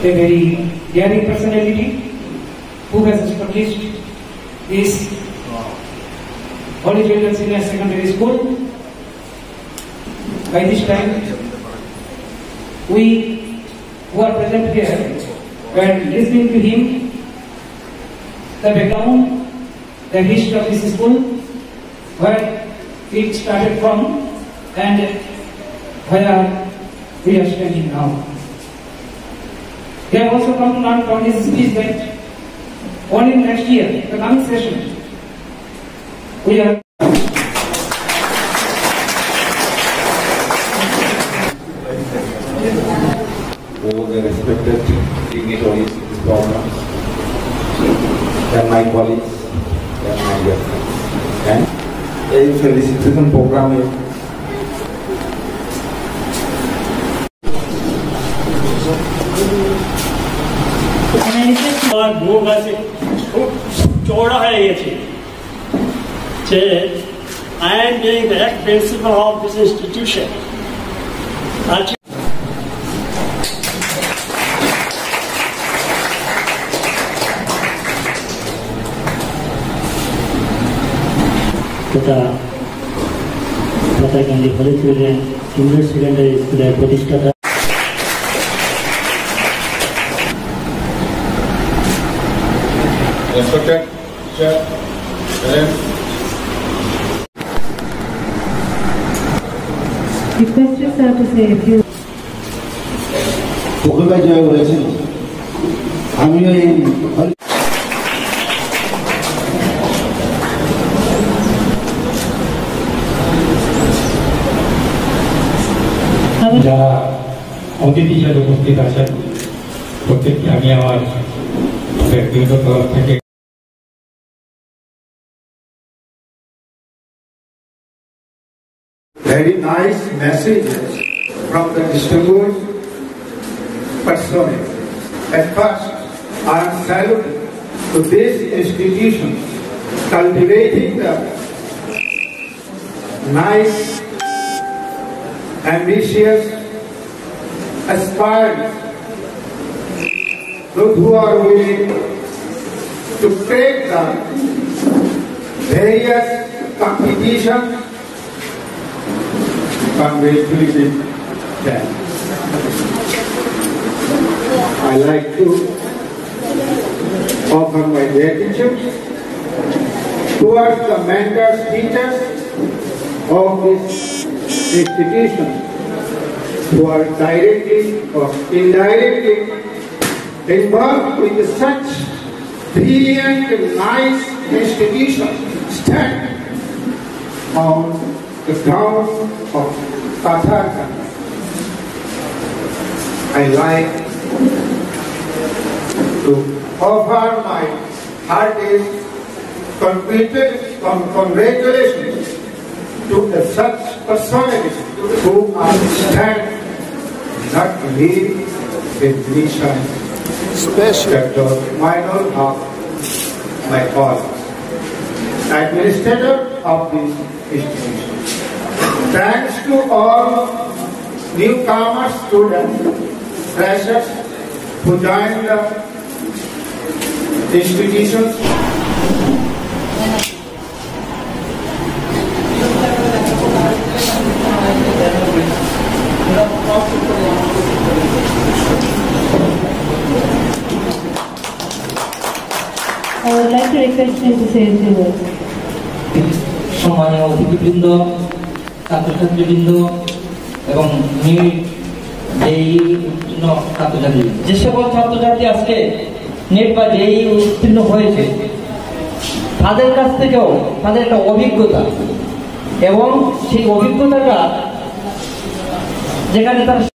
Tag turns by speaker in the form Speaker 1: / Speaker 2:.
Speaker 1: a very daring personality who has established this Holy Children Senior Secondary School. By this time, we who are present here were listening to him, the background, the history of this school, where it started from and where we are standing now. We have also come to learn from his speech that only next year, the coming session, we are
Speaker 2: all the respected dignitaries of this program, and my colleagues, and my dear friends. And a felicitation program
Speaker 3: चौड़ा है ये चीज I am being the ex-principal of this institution.
Speaker 4: Patagandi Holy Children Senior Secondary School প্রতিষ্ঠাতা
Speaker 2: respected teacher, parents.
Speaker 5: Request you, sir, to say a few.
Speaker 6: প্রকল্পে জয় বলেছেন আমিও এই
Speaker 7: যারা অতিথি হিসেবে উপস্থিত আছেন প্রত্যেককে আমি আমার ব্যক্তিগত তরফ থেকে
Speaker 6: very nice messages from the distinguished personage. At first, I am saluting to this institution cultivating the nice, ambitious, aspiring, those who are willing to take the various competitions. Congratulating them. I like to offer my gratitude towards the mentors, teachers of this institution who are directly or indirectly involved with such brilliant and nice institution stand on the ground of Patharka. I like to offer my heartiest congratulations to such personalities who are stand not leave with mission. Dr. Minor Haq, my father, administrator of this institution. Thanks to all newcomer students, freshers who joined the institutions.
Speaker 5: I would like to request you to say a few words.
Speaker 1: সম্মানীয় অতিথিবৃন্দ, ছাত্রছাত্রীবৃন্দ এবং যেই উত্তীর্ণ ছাত্রছাত্রী, যে সকল ছাত্রছাত্রী আজকে নেট বা যেই উত্তীর্ণ হয়েছে তাদের কাছ থেকেও তাদের একটা অভিজ্ঞতা এবং সেই অভিজ্ঞতাটা যেখানে তারা